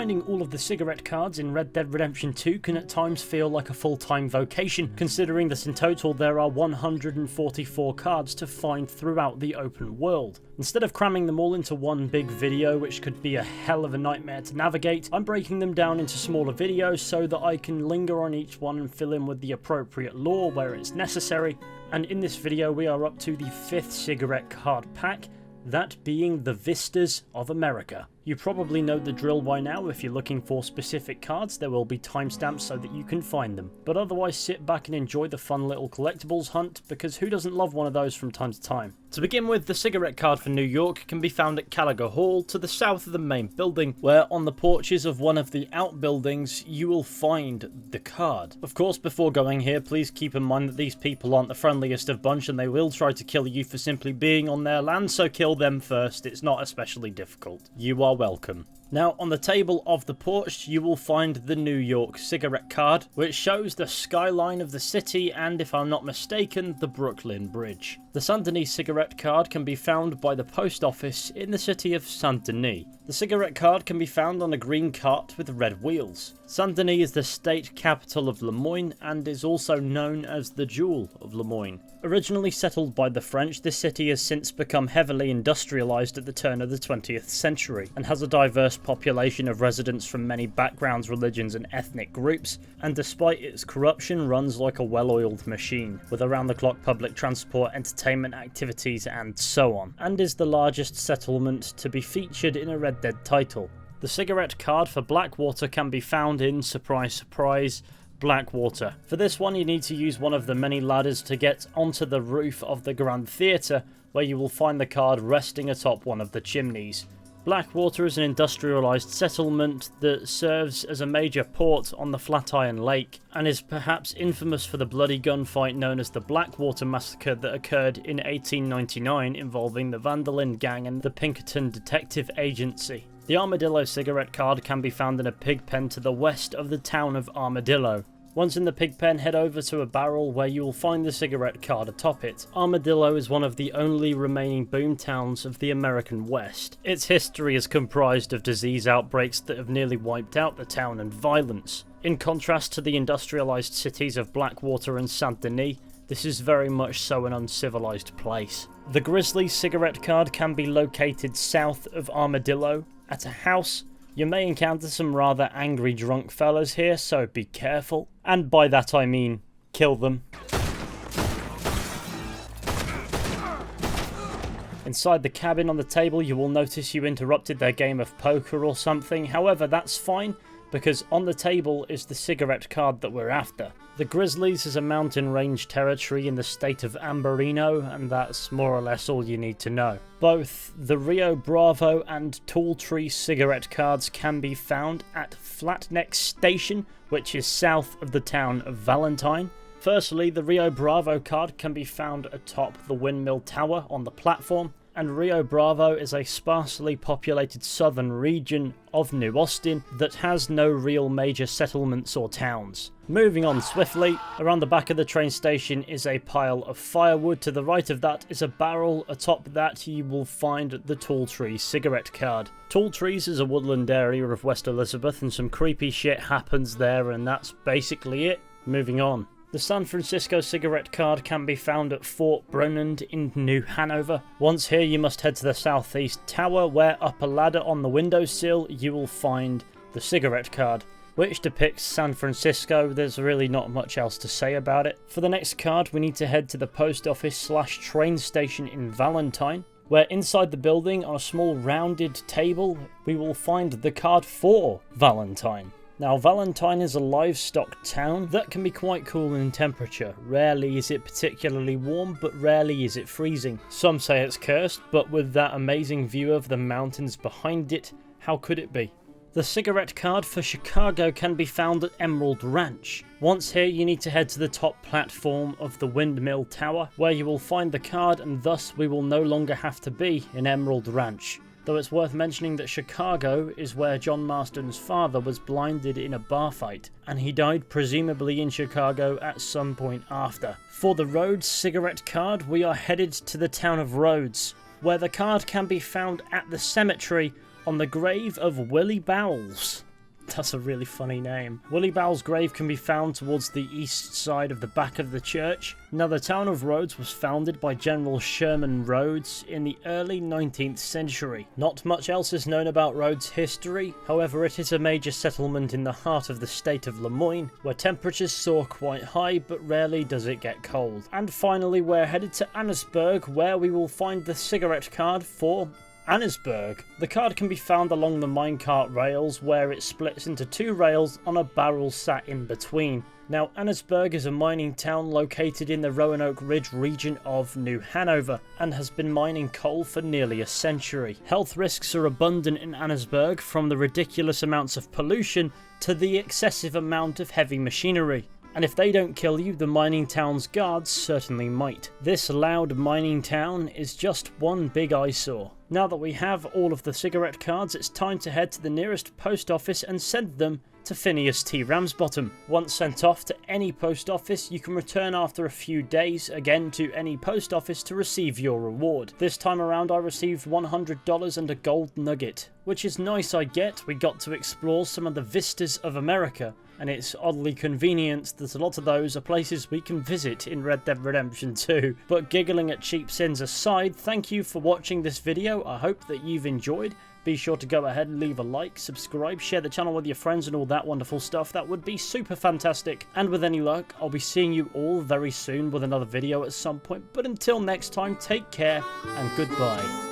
Finding all of the cigarette cards in Red Dead Redemption 2 can at times feel like a full-time vocation, considering that in total there are 144 cards to find throughout the open world. Instead of cramming them all into one big video, which could be a hell of a nightmare to navigate, I'm breaking them down into smaller videos so that I can linger on each one and fill in with the appropriate lore where it's necessary. And in this video we are up to the 5th cigarette card pack, that being the Vistas of America. You probably know the drill by now. If you're looking for specific cards, there will be timestamps so that you can find them. But otherwise, sit back and enjoy the fun little collectibles hunt, because who doesn't love one of those from time to time? To begin with, the cigarette card for New York can be found at Gallagher Hall to the south of the main building, where on the porches of one of the outbuildings you will find the card. Of course, before going here, please keep in mind that these people aren't the friendliest of bunch and they will try to kill you for simply being on their land, so kill them first. It's not especially difficult. You are welcome. Now, on the table of the porch, you will find the New York cigarette card, which shows the skyline of the city and, if I'm not mistaken, the Brooklyn Bridge. The Saint Denis cigarette card can be found by the post office in the city of Saint Denis. The cigarette card can be found on a green cart with red wheels. Saint Denis is the state capital of Lemoyne and is also known as the Jewel of Lemoyne. Originally settled by the French, this city has since become heavily industrialized at the turn of the 20th century and has a diverse population of residents from many backgrounds, religions and ethnic groups, and despite its corruption runs like a well-oiled machine, with around-the-clock public transport, entertainment activities and so on, and is the largest settlement to be featured in a Red Dead title. The cigarette card for Blackwater can be found in, surprise surprise, Blackwater. For this one you need to use one of the many ladders to get onto the roof of the Grand Theatre, where you will find the card resting atop one of the chimneys. Blackwater is an industrialised settlement that serves as a major port on the Flatiron Lake and is perhaps infamous for the bloody gunfight known as the Blackwater Massacre that occurred in 1899 involving the Vandalin Gang and the Pinkerton Detective Agency. The Armadillo cigarette card can be found in a pig pen to the west of the town of Armadillo. Once in the pig pen, head over to a barrel where you will find the cigarette card atop it. Armadillo is one of the only remaining boom towns of the American West. Its history is comprised of disease outbreaks that have nearly wiped out the town and violence. In contrast to the industrialized cities of Blackwater and Saint Denis, this is very much so an uncivilized place. The Grizzlies cigarette card can be located south of Armadillo at a house. You may encounter some rather angry drunk fellas here, so be careful. And by that I mean, kill them. Inside the cabin on the table you will notice you interrupted their game of poker or something. However, that's fine, because on the table is the cigarette card that we're after. The Grizzlies is a mountain range territory in the state of Ambarino, and that's more or less all you need to know. Both the Rio Bravo and Tall Tree cigarette cards can be found at Flatneck Station, which is south of the town of Valentine. Firstly, the Rio Bravo card can be found atop the windmill tower on the platform, and Rio Bravo is a sparsely populated southern region of New Austin that has no real major settlements or towns. Moving on swiftly, around the back of the train station is a pile of firewood. To the right of that is a barrel. Atop that you will find the Tall Tree cigarette card. Tall Trees is a woodland area of West Elizabeth and some creepy shit happens there, and that's basically it. Moving on. The San Francisco cigarette card can be found at Fort Brennand in New Hanover. Once here you must head to the southeast tower, where up a ladder on the windowsill you will find the cigarette card, which depicts San Francisco. There's really not much else to say about it. For the next card we need to head to the post office / train station in Valentine, where inside the building on a small rounded table we will find the card for Valentine. Now, Valentine is a livestock town that can be quite cool in temperature. Rarely is it particularly warm, but rarely is it freezing. Some say it's cursed, but with that amazing view of the mountains behind it, how could it be? The cigarette card for Chicago can be found at Emerald Ranch. Once here, you need to head to the top platform of the Windmill Tower, where you will find the card, and thus we will no longer have to be in Emerald Ranch. Though it's worth mentioning that Chicago is where John Marston's father was blinded in a bar fight, and he died presumably in Chicago at some point after. For the Rhodes cigarette card, we are headed to the town of Rhodes, where the card can be found at the cemetery on the grave of Willie Bowles. That's a really funny name. Willie Bowell's grave can be found towards the east side of the back of the church. Now, the town of Rhodes was founded by General Sherman Rhodes in the early 19th century. Not much else is known about Rhodes' history, however it is a major settlement in the heart of the state of Lemoyne, where temperatures soar quite high, but rarely does it get cold. And finally, we're headed to Annesburg, where we will find the cigarette card for Annesburg. The card can be found along the minecart rails, where it splits into two rails on a barrel sat in between. Now, Annesburg is a mining town located in the Roanoke Ridge region of New Hanover and has been mining coal for nearly a century. Health risks are abundant in Annesburg, from the ridiculous amounts of pollution to the excessive amount of heavy machinery. And if they don't kill you, the mining town's guards certainly might. This loud mining town is just one big eyesore. Now that we have all of the cigarette cards, it's time to head to the nearest post office and send them to Phineas T. Ramsbottom. Once sent off to any post office, you can return after a few days again to any post office to receive your reward. This time around I received $100 and a gold nugget, which is nice. We got to explore some of the vistas of America, and it's oddly convenient that a lot of those are places we can visit in Red Dead Redemption 2. But giggling at cheap sins aside, thank you for watching this video. I hope that you've enjoyed. Be sure to go ahead and leave a like, subscribe, share the channel with your friends and all that wonderful stuff. That would be super fantastic. And with any luck, I'll be seeing you all very soon with another video at some point. But until next time, take care and goodbye.